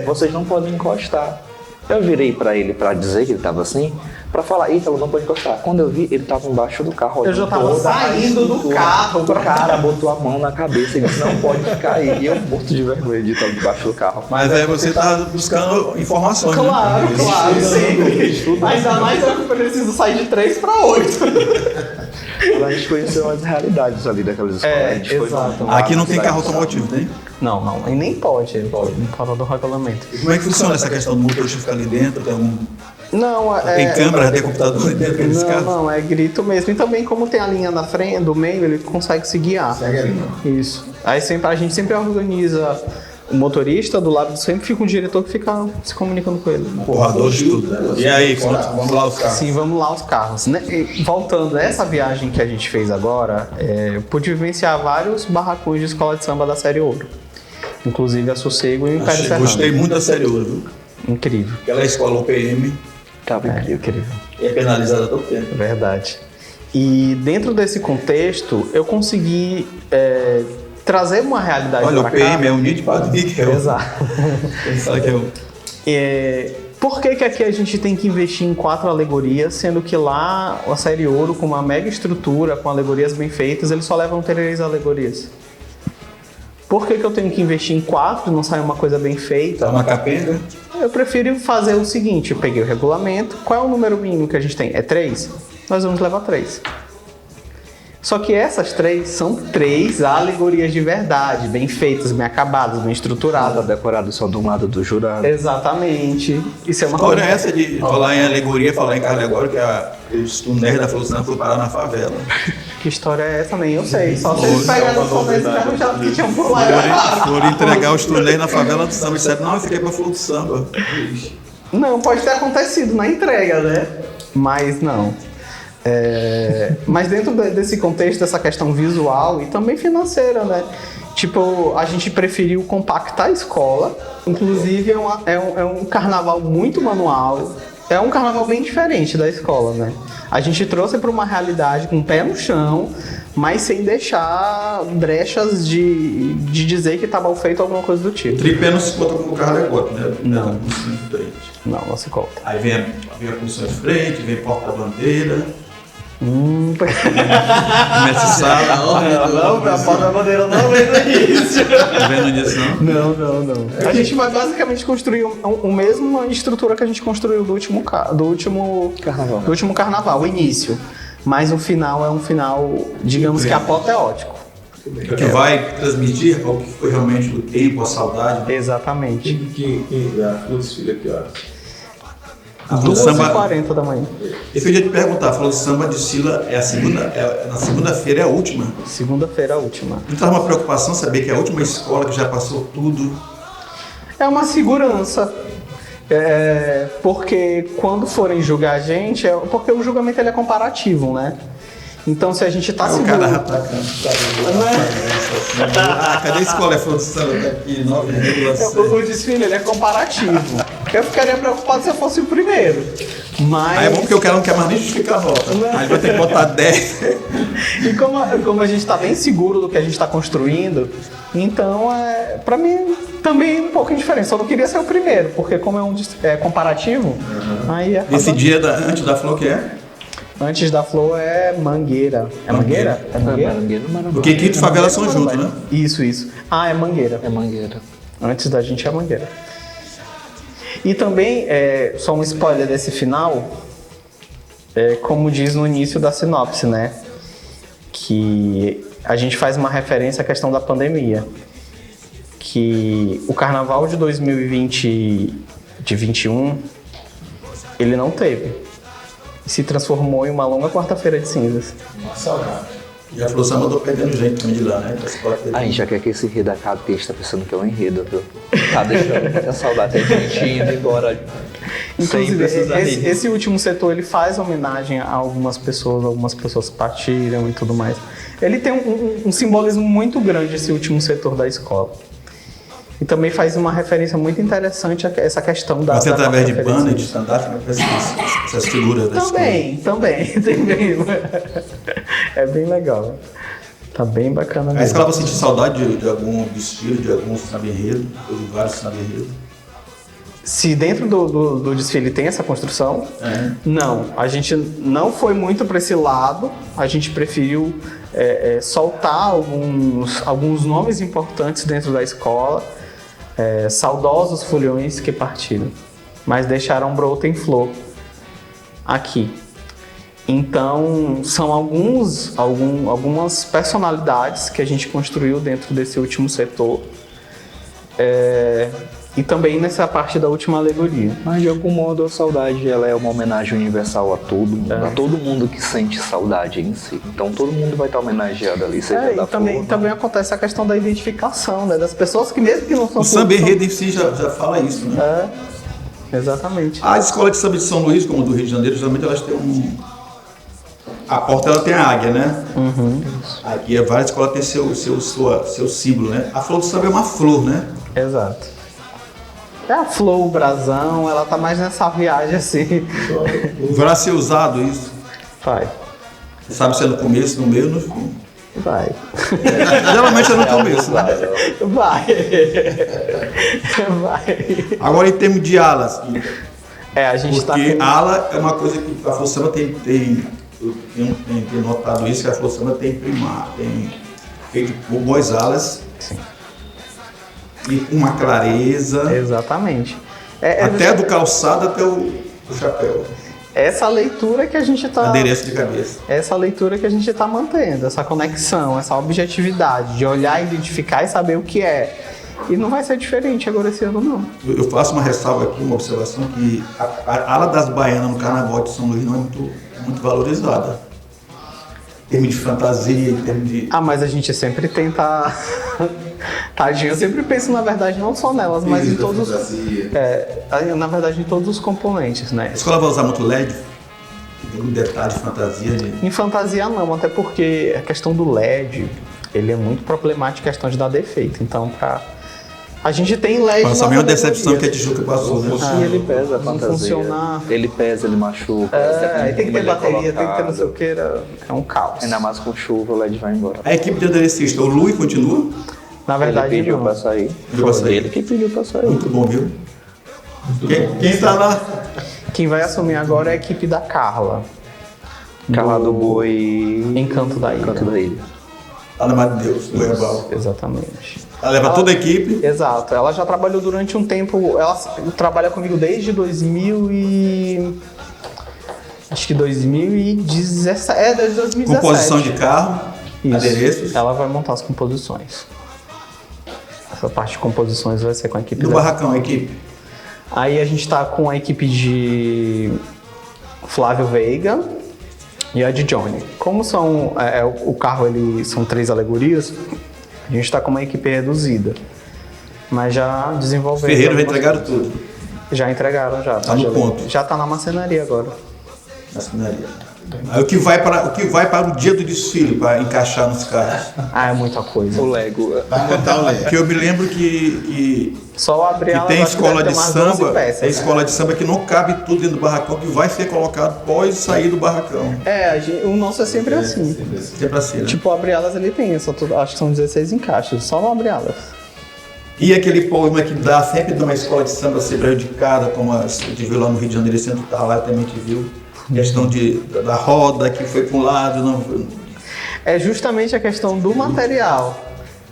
vocês não podem encostar. Eu virei pra ele pra dizer que ele tava assim, pra falar, Ítalo, não pode encostar. Quando eu vi, ele tava embaixo do carro. Eu já tava saindo do carro. O cara botou a mão na cabeça e disse, não pode ficar aí. E eu morto de vergonha de estar debaixo do carro. Mas você tá buscando informações, claro, né? Claro, sempre. Ainda mais eu preciso sair de 3 para 8. A gente conheceu as realidades ali daquelas escolas. Exato. Aqui não tem carro automotivo, tem? Não, e nem pode. Não fala do regulamento. E como é que funciona essa questão do motorista ficar ali dentro? Tem algum... Não, Tem câmera, tem computador dentro daqueles carros? Não, é grito mesmo. E também como tem a linha na frente, do meio, ele consegue se guiar. Segue a linha. Isso. Aí a gente sempre organiza o motorista, do lado sempre fica um diretor que fica se comunicando com ele. Porrador de tudo. E aí, vamos lá os carros? Sim, vamos lá os carros. E voltando a essa viagem que a gente fez agora, eu pude vivenciar vários barracões de escola de samba da Série Ouro. Inclusive a Sossego e o Império Serrano. Gostei muito da Série Ouro, viu? Incrível. Aquela escola OPM. Tava Incrível. E é penalizada todo tempo. Verdade. E dentro desse contexto, eu consegui trazer uma realidade para cá. Olha, o PM é Unido de Padre Miguel. Exato. Pensar que é Por que aqui a gente tem que investir em 4 alegorias, sendo que lá a Série Ouro, com uma mega estrutura, com alegorias bem feitas, eles só levam 3 alegorias? Por que eu tenho que investir em 4 e não sai uma coisa bem feita? Tá uma capenga? Eu prefiro fazer o seguinte, eu peguei o regulamento, qual é o número mínimo que a gente tem? É 3? Nós vamos levar 3. Só que essas 3 são 3 alegorias de verdade, bem feitas, bem acabadas, bem Tá estruturadas. decorado só do lado do jurado. Exatamente. Isso é uma História é essa de falar em alegoria, falar em carro alegórico, que os túneis da Floresta foi parar na favela. Que história é essa? Nem eu sei. Só se eles pegaram só nesse carro já que tinham por lá. Foram entregar os túneis na favela do samba e disseram, não, eu fiquei pra Flor do Samba. Não, pode ter acontecido na entrega, né? Mas não. Mas dentro desse contexto, dessa questão visual e também financeira, né? Tipo, a gente preferiu compactar a escola. Inclusive, é um carnaval muito manual. É um carnaval bem diferente da escola, né? A gente trouxe para uma realidade com o pé no chão, mas sem deixar brechas de dizer que tá mal feito alguma coisa do O tipo. tripé não se conta como carro alegórico, né? Não. Não. Não se conta. Aí vem a posição de frente, vem porta-bandeira, mestre-sala. Não, a porta-bandeira não vem no início. Tá vendo nisso, não? Não. A gente vai basicamente construir a mesma estrutura que a gente construiu do último carnaval, o início. Mas o final é um final, digamos que apoteótico. Que vai transmitir o que foi realmente o tempo, a saudade. Exatamente. A Flor desfila aqui, ó. A Flor do Samba, 2h40 da manhã. eu ia te perguntar, a Flor do Samba de Sila é a segunda, na segunda-feira é a última. Segunda-feira, a última. Não estava uma preocupação saber que é a última escola que já passou tudo. É uma segurança. Porque quando forem julgar a gente, porque o julgamento ele é comparativo, né? Então se a gente tá O seguro... cara já tá cadê a escola? É Flor do Samba daqui, 9,6. O desfile ele é comparativo. Eu ficaria preocupado se eu fosse o primeiro. Mas... Aí é bom porque o cara não quer mais nem justificar a nota. Aí vai ter que botar 10. E como a gente tá bem seguro do que a gente tá construindo, então pra mim também um pouco indiferente. Só não queria ser o primeiro, porque como é comparativo, aí acaba... Esse dia antes da Flor que é? Antes da Flor é Mangueira. É Mangueira? É Mangueira? Porque Quito e Favela são juntos, né? Isso. Ah, é Mangueira. É Mangueira. Antes da gente é Mangueira. E também, só um spoiler desse final, como diz no início da sinopse, né? Que a gente faz uma referência à questão da pandemia. Que o carnaval de 2020, de 21, ele não teve. Se transformou em uma longa quarta-feira de cinzas. Uma saudade. E a Flor Samba andou perdendo jeito também de lá, né? A gente já quer que esse enredo acabe, porque a gente tá pensando que é um enredo, viu? Tá deixando muita saudade, a gente indo embora. Inclusive, esse último setor, ele faz homenagem a algumas pessoas que partiram e tudo mais. Ele tem um simbolismo muito grande, esse último setor da escola. E também faz uma referência muito interessante a essa questão da... Você através de quarta-feira banner, de stand-up, essas figuras da escola. Também. É bem legal. Tá bem bacana mesmo. A escola vai sentir saudade de algum desfile, de algum samba-enredo, ou de vários samba-enredos? Se dentro do desfile tem essa construção, não. A gente não foi muito para esse lado. A gente preferiu soltar alguns nomes importantes dentro da escola, saudosos foliões que partiram, mas deixaram Brota em Flor aqui. Então, são algumas personalidades que a gente construiu dentro desse último setor. E também nessa parte da última alegoria. Mas de algum modo a saudade ela é uma homenagem universal a todo mundo, a todo mundo que sente saudade em si. Então todo mundo vai estar homenageado ali, seja da e também acontece a questão da identificação, né? Das pessoas que mesmo que não são... O samba-enredo em si já fala isso, né? Exatamente. As escolas de samba de São Luís, como do Rio de Janeiro, geralmente elas têm a porta ela tem a águia, né? Aqui várias escolas têm seu símbolo, né? A Flor do Samba é uma flor, né? Exato. É a Flor, o brasão, ela tá mais nessa viagem assim. Vai ser usado isso? Vai. Sabe se é no começo, no meio ou no fim? Vai. Geralmente é no começo, né? Vai. Agora em termos de alas. A gente porque ala é uma coisa que a Flor Samba tem notado isso, que a Flor Samba tem feito por boas alas. Sim. E uma clareza. Exatamente. Até do calçado até o chapéu. essa leitura que a gente está... Adereço de cabeça. Essa leitura que a gente está mantendo, essa conexão, essa objetividade de olhar, identificar e saber o que é. E não vai ser diferente agora esse ano, não. Eu faço uma ressalva aqui, uma observação, que a ala das baianas no Carnaval de São Luís não é muito valorizada. Em termos de fantasia, em termos de... Mas a gente sempre tenta... Tadinho, eu sempre penso, na verdade, não só nelas, mas em todos... na verdade, em todos os componentes, né? A escola vai usar muito LED? Tem um detalhe de fantasia? Em fantasia não, até porque a questão do LED, ele é muito problemático, a questão de dar defeito. Então, a gente tem LED... Essa mesma decepção que a Tijuca passou, né? E ele pesa a não fantasia. Funcionar. Ele pesa, ele machuca. E tem que ter bateria, tem que ter não sei o que, é um caos. Ainda mais com chuva, o LED vai embora. A equipe de aderecista, o Lui continua? Na verdade, ele pediu não. pra sair. Foi Ele que pediu pra sair. Muito bom, viu? Quem está lá? Quem vai assumir agora é a equipe da Carla. Carla do Boi. Encanto da Ilha. Encanto da Ilha. Ana de Deus, do Herbal. Exatamente. Ela leva toda a equipe. Exato. Ela já trabalhou durante um tempo. Ela trabalha comigo desde 2017. Desde 2017. Composição de carro, Isso. adereços. Ela vai montar as composições. Essa parte de composições vai ser com a equipe No dela. barracão, a equipe. Aí a gente tá com a equipe de Flávio Veiga e a de Johnny. Como são o carro, são 3 alegorias, a gente tá com uma equipe reduzida. Mas já desenvolvemos. Ferreiro já entregaram tudo. Já entregaram, já. Tá no ponto. Já tá na marcenaria agora. Na finaria. Aí o que vai para o dia do desfile, para encaixar nos carros. É muita coisa. O Lego. Vai montar o LED. Porque eu me lembro que Só o Abriela tem escola de samba, peças, é escola de samba que não cabe tudo dentro do barracão, que vai ser colocado após sair do barracão. o nosso é sempre assim. Sempre assim, né? Tipo, o Abrielas ele tem, acho que são 16 encaixes, só no Abrielas. E aquele poema que dá sempre de uma escola de samba ser prejudicada, como a gente viu lá no Rio de Janeiro, esse centro tá lá, também te viu. Questão da roda que foi para um lado. Não... É justamente a questão do material.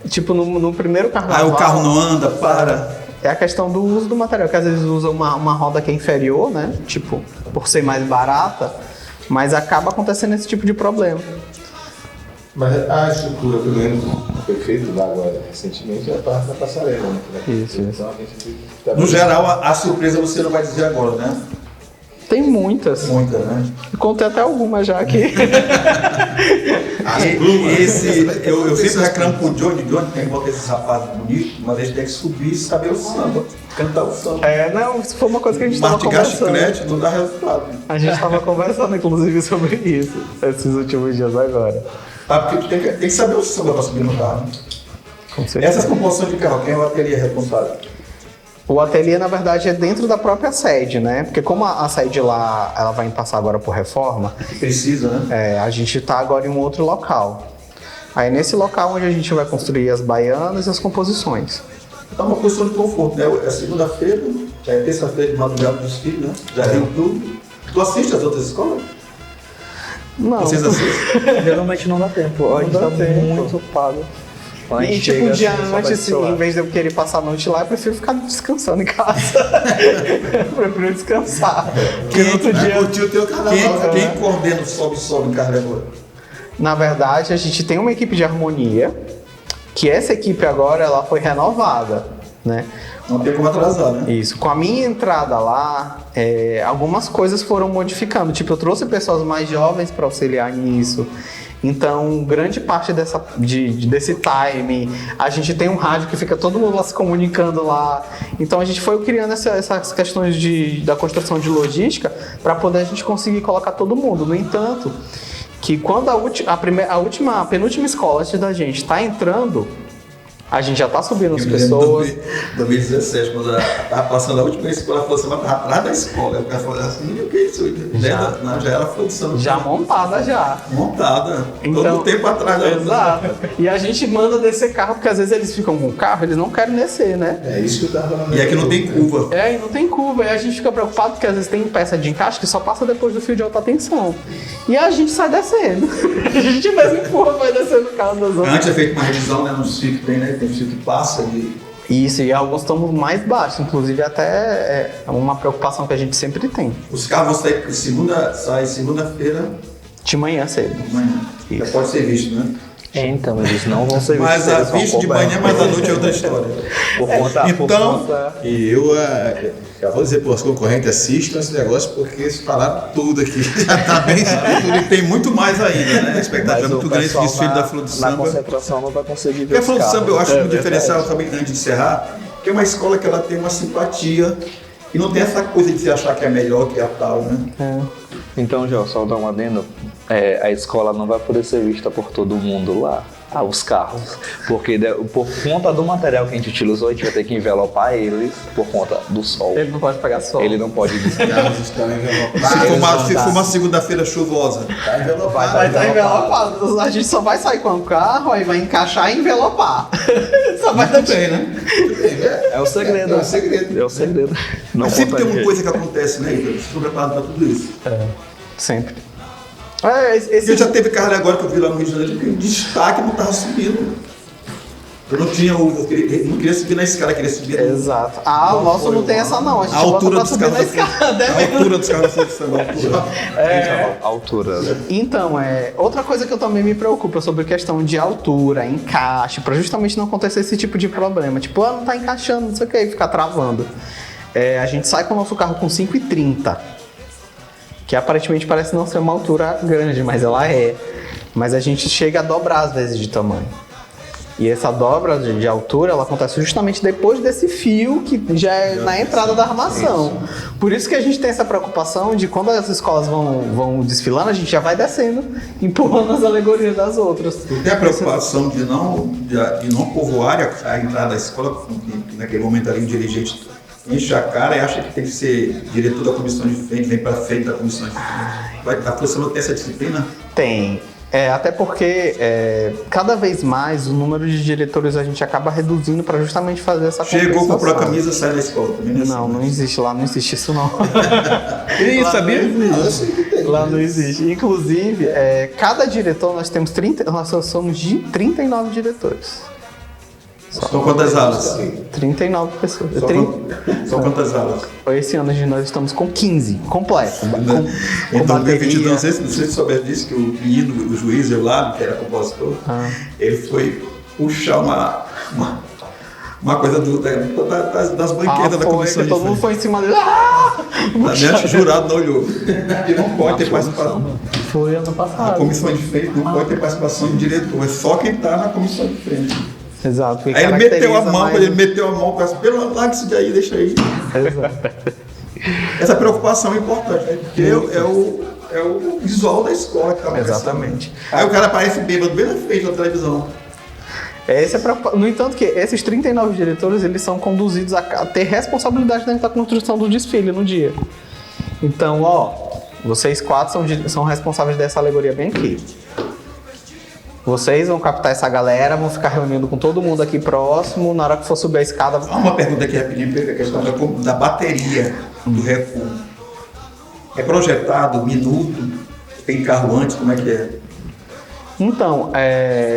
Tipo, no primeiro carnaval... Aí o carro não anda, para. É a questão do uso do material, que às vezes usa uma roda que é inferior, né? Tipo, por ser mais barata, mas acaba acontecendo esse tipo de problema. Mas a estrutura que eu lembro que foi feita lá agora recentemente é a parte da passarela, né? Isso. Então a gente tá No geral, a surpresa você não vai dizer agora, né? Tem muitas. Muita, né? Contei até algumas já aqui. Eu sempre reclamo pro Johnny tem que botar esses rapazes bonitos, mas eles têm que subir e saber o samba, cantar o samba. Não, isso foi uma coisa que a gente estava Mastigar conversando. chiclete não dá resultado. A gente estava conversando, inclusive, sobre isso, esses últimos dias agora. Porque tem que saber o samba para subir no carro. Com certeza. Essas composições de carro, quem é o ateliê responsável? O ateliê, na verdade, é dentro da própria sede, né? Porque como a sede lá, ela vai passar agora por reforma, Precisa, né? a gente está agora em um outro local. Aí nesse local onde a gente vai construir as baianas e as composições. Então, uma posição de conforto, né? É segunda-feira, já é terça-feira de madrugada do desfile, né? Já é YouTube. Tu assiste as outras escolas? Não. Vocês assistem? Geralmente não dá tempo. A gente dá tá tempo. muito ocupado. Quando a E gente tipo, chega, um dia assim, só vai antes, pro celular. em vez de eu querer passar a noite lá, eu prefiro ficar descansando em casa. Eu prefiro descansar. Porque no outro dia... curtir o teu carnaval. Quem coordena o sobe em carro agora? Na verdade, a gente tem uma equipe de harmonia, que essa equipe agora ela foi renovada, né? Não tem como atrasar, né? Isso. Com a minha entrada lá, algumas coisas foram modificando. Tipo, eu trouxe pessoas mais jovens para auxiliar nisso. Então, grande parte desse time, a gente tem um rádio que fica todo mundo lá se comunicando lá. Então, a gente foi criando essas questões da construção de logística para poder a gente conseguir colocar todo mundo. No entanto, que quando a penúltima escola antes da gente está entrando, a gente já está subindo as pessoas. Em 2017, quando ela estava passando a última escola, ela falou assim, mas estava atrás da escola. O cara falou assim, o que é isso? Já era produção. Já montada já. Montada. Então, todo tempo atrás. Exato. E a gente manda descer carro, porque às vezes eles ficam com o carro, eles não querem descer, né? É isso que eu tava falando. E aqui não tem curva. E não tem curva. E a gente fica preocupado porque às vezes tem peça de encaixe que só passa depois do fio de alta tensão. E a gente sai descendo. A gente mesmo empurra, vai descendo o carro das outras. Antes é feito uma revisão, né? No fio que tem, né? Tem fio que passa Isso, e alguns estão mais baixos, inclusive até é uma preocupação que a gente sempre tem. Os carros vão sair segunda-feira De manhã cedo. de manhã. Já pode ser visto, né? Então, eles não vão ser Mas vistos, a eles vão visto de cobertos. manhã, mas à noite é outra história. Por conta, por Então- conta- E eu já vou dizer para os concorrentes, assistam esse negócio, porque eles falaram tudo aqui. Já tá bem escrito. E tem muito mais ainda, né? A expectativa é mas muito o grande pessoal esse desfile na- da Flor do Na Samba. concentração não vai conseguir ver Porque a os Flor do carros. Samba, eu acho que um diferencial verdade. também, antes de encerrar, que é uma escola que ela tem uma simpatia e não tem essa coisa de se achar que é melhor que a tal, né? Então, João, só dar um adendo. A escola não vai poder ser vista por todo mundo lá. Os carros. Porque por conta do material que a gente utilizou, a gente vai ter que envelopar eles por conta do sol. Ele não pode pegar sol. Ele não pode Os carros estão envelopados. Se for uma segunda-feira chuvosa, Tá envelopado. Vai estar envelopado. A gente só vai sair com o carro, aí vai encaixar e envelopar. Só vai muito bem, né? É o segredo. É o segredo. É o segredo. Não Mas sempre conta tem uma ninguém. coisa que acontece, né, Igor? Estou preparado para tudo isso. Sempre. Porque já teve carro agora que eu vi lá no Rio de Janeiro que o destaque não estava subindo. Eu não tinha não queria subir na escada, queria subir Exato. O nosso não tem essa não. A gente a altura bota dos pra subir carros na da escada. a altura dos carros da Flor do Samba, a altura. A altura. Então, outra coisa que eu também me preocupo é sobre questão de altura, encaixe, pra justamente não acontecer esse tipo de problema. Tipo, não tá encaixando, não sei o que, ficar travando. A gente sai com o nosso carro com 5,30, que aparentemente parece não ser uma altura grande, mas ela é. Mas a gente chega a dobrar às vezes de tamanho. E essa dobra de altura, ela acontece justamente depois desse fio que já é na entrada da armação. Por isso que a gente tem essa preocupação de quando as escolas vão desfilando, a gente já vai descendo, empurrando as alegorias das outras. Tem a preocupação de não povoar a entrada da escola, que naquele momento ali o dirigente enche a cara e acha que tem que ser diretor da comissão de frente, vem para frente da comissão de frente. A Flor tem essa disciplina? Tem. Até porque cada vez mais o número de diretores a gente acaba reduzindo para justamente fazer essa Chegou, compensação. comprou a camisa, sai da escola. Também é Não, assim, não existe lá, não existe isso não. Ih, Lá sabia? não existe. Lá não existe. Inclusive, cada diretor nós temos nós somos de 39 diretores. São quantas alas? 39 pessoas. São quantas alas? Esse ano nós estamos com 15, completo. Com Em 2022, bateria. não sei se souber disso, que o menino, o juiz Eulábio, que era compositor, ele foi puxar uma coisa das banquetas da comissão de todo mundo frente. foi em cima dele. O jurado não olhou. E não pode ter participação. Foi ano A passado. comissão de frente não pode ter participação do diretor, é só quem está na comissão de frente. Exato. Aí ele meteu a mão, pelo larga isso daí, deixa aí. Exato. Essa preocupação é importante, né? Porque é o visual da escola que está aparecendo. Exatamente. Aí o cara aparece bêbado bem na frente da televisão. No entanto, que esses 39 diretores, eles são conduzidos a ter responsabilidade dentro da construção do desfile no dia. Então, vocês 4 são responsáveis dessa alegoria bem aqui. Vocês vão captar essa galera, vão ficar reunindo com todo mundo aqui próximo, na hora que for subir a escada... Há uma pergunta aqui rapidinho, a questão da bateria do recuo. É projetado minuto? Tem carro antes? Como é que é? Então,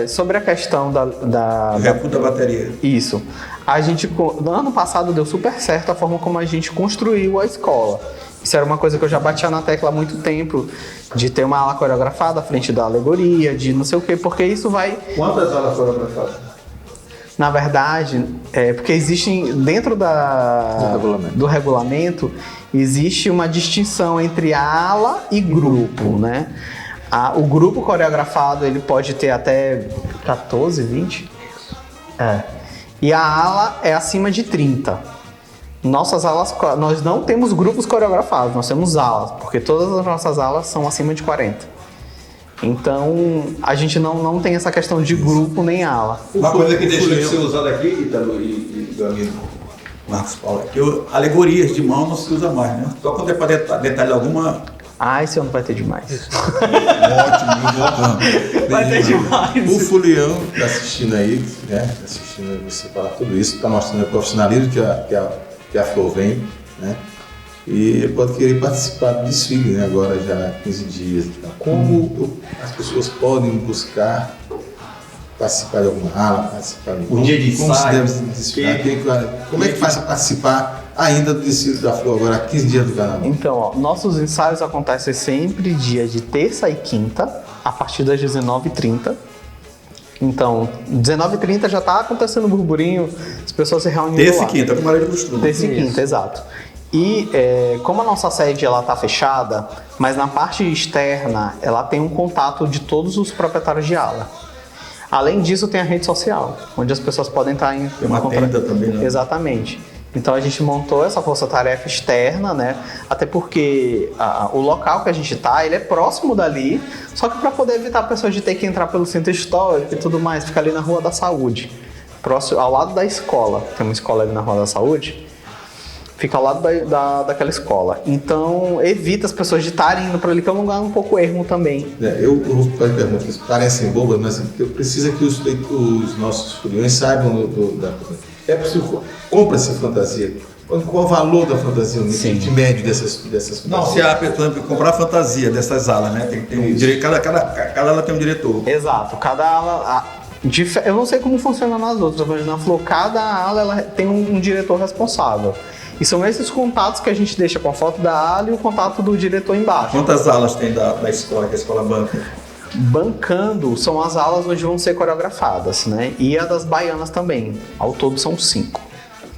sobre a questão O recuo da bateria. Isso. No ano passado deu super certo a forma como a gente construiu a escola. Isso era uma coisa que eu já batia na tecla há muito tempo, de ter uma ala coreografada à frente da alegoria, de não sei o quê, porque isso vai... Quantas alas foram coreografadas? Na verdade, porque existem, dentro do regulamento, existe uma distinção entre ala e grupo, né? O grupo coreografado, ele pode ter até 14, 20? E a ala é acima de 30. Nossas alas, nós não temos grupos coreografados, nós temos alas, porque todas as nossas alas são acima de 40. Então, a gente não tem essa questão de grupo nem ala. Uma coisa que deixou de ser usada aqui, Ítalo e do amigo Marcos Paulo, é que alegorias de mão não se usa mais, né? Só quando é para detalhar alguma... Esse ano vai ter demais. Ótimo. Vai ter demais. O Fulião está assistindo aí, né? Tá assistindo você falar tudo isso, está mostrando o profissionalismo que a Flor vem, né? E pode querer participar do desfile, né? Agora já há 15 dias. Como as pessoas podem buscar participar de alguma ala, participar de O dia de como se ensaio, deve se desfilar? Como é que faz para participar ainda do desfile da flor agora, 15 dias do carnaval? Então, ó, nossos ensaios acontecem sempre dia de terça e quinta, a partir das 19h30. Então, 19h30 já está acontecendo burburinho, as pessoas se reunindo Terça lá. e quinta, como era de costume. Terça e quinta, exato. E como a nossa sede está fechada, mas na parte externa ela tem um contato de todos os proprietários de ala. Além disso, tem a rede social, onde as pessoas podem estar em Tem uma tenda também, né? Exatamente. Então a gente montou essa força-tarefa externa, né? Até porque o local que a gente está, ele é próximo dali, só que para poder evitar pessoas de ter que entrar pelo centro histórico e tudo mais, fica ali na Rua da Saúde, próximo, ao lado da escola. Tem uma escola ali na Rua da Saúde, fica ao lado daquela escola. Então evita as pessoas de estarem indo para ali, que é um lugar um pouco ermo também. Eu vou fazer perguntas que parecem bobas, mas eu preciso que os nossos foliões saibam da coisa. É possível, compra-se fantasia. Qual o valor da fantasia, o limite médio dessas fantasias? Não, se a pessoa comprar a fantasia dessas alas, né? Tem um direito, cada ala tem um diretor. Exato, cada ala. Eu não sei como funciona nas outras, mas na Flor, cada ala ela tem um diretor responsável. E são esses contatos que a gente deixa com a foto da ala e o contato do diretor embaixo. Quantas alas tem da escola, que a escola banca? Bancando são as alas onde vão ser coreografadas, né? E a das baianas também. Ao todo são 5.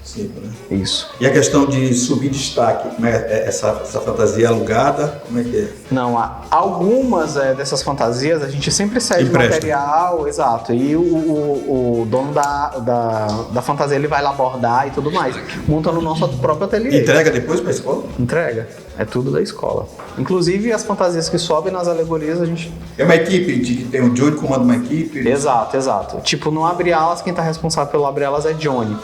5, né? Isso. E a questão de subir destaque, como é essa fantasia alugada, como é que é? Não, algumas dessas fantasias a gente sempre cede Empresta. material, exato. E o dono da fantasia ele vai lá bordar e tudo mais. Monta no nosso próprio ateliê. Entrega depois para a escola? Entrega. É tudo da escola. Inclusive as fantasias que sobem nas alegorias a gente. É uma equipe que tem o Johnny comanda uma equipe? Exato, exato. Tipo, no Abre Alas, quem tá responsável pelo Abre Alas é Johnny.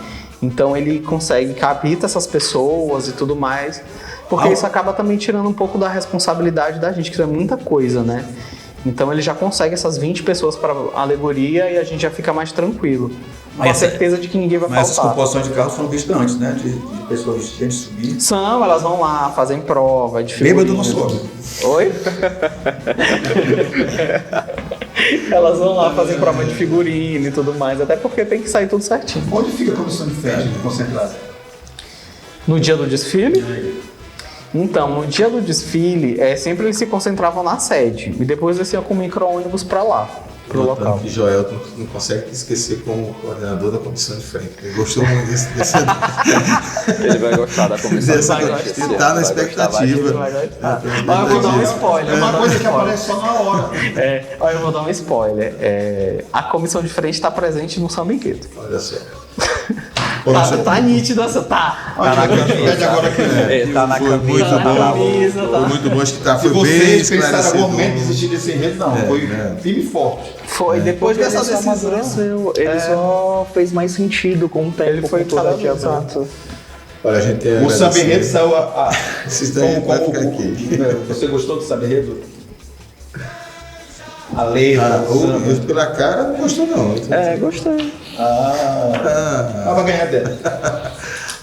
Então ele consegue captar essas pessoas e tudo mais. Porque isso acaba também tirando um pouco da responsabilidade da gente, que é muita coisa, né? Então ele já consegue essas 20 pessoas para alegoria e a gente já fica mais tranquilo. Com a certeza de que ninguém vai Mas essas faltar. composições de carro são vistas antes, né? De pessoas vestidas de subir. São, elas vão lá, fazem prova de Bêbado figurinha. não sobe. Oi? Elas vão lá, fazem prova de figurino e tudo mais, até porque tem que sair tudo certinho. Onde fica a comissão de festa concentrada? No dia do desfile? Então, no dia do desfile, sempre eles se concentravam na sede e depois desciam com micro-ônibus para lá, pro local. Que Joel não consegue esquecer como coordenador da comissão de frente. Ele gostou muito desse Ele vai gostar da comissão. Dessa- de frente, ele sim, tá na vai gostar expectativa. Olha, eu vou dar um spoiler. É uma coisa que spoiler. aparece só na hora. Olha, eu vou dar um spoiler. A comissão de frente está presente no Samba Enredo. Olha só. Tá nítido essa, tá. Tá na camisa. Agora que Tá na foi muito camisa, bom. na camisa, tá. Foi muito bom, acho que Se foi bem vocês pensaram em algum esclarecedor. momento de desistir desse enredo, não. Foi firme e forte. Foi, depois Porque dessa ele só decisão. amadureceu, ele só fez mais sentido com o tempo. Ele foi com toda cada a vez, diabrão. exato. Olha, a gente tem O Samba Enredo saiu Esse daí vai ficar aqui. Você gostou do Samba Enredo? A letra, o samba. Pela cara, não gostou não. Gostei. Vai ganhar dela.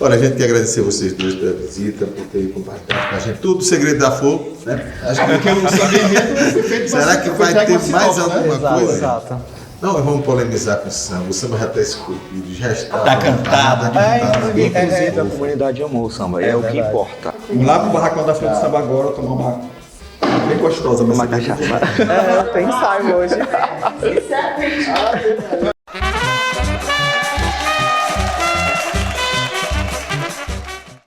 Olha, a gente quer agradecer vocês dois pela visita, por terem compartilhado com a gente tudo o segredo da flor, né? Acho que porque o Samba Enredo foi feito Será que vai ter mais alguma Exato, coisa? exato. Não, vamos polemizar com o samba. O samba já está esculpido, já está. Tá cantado. Inclusive, a comunidade amou o samba, é o que importa. Vamos lá pro barracão da Feira do Samba agora, tomar uma bem gostosa. Uma cachaça. Tem ensaio hoje.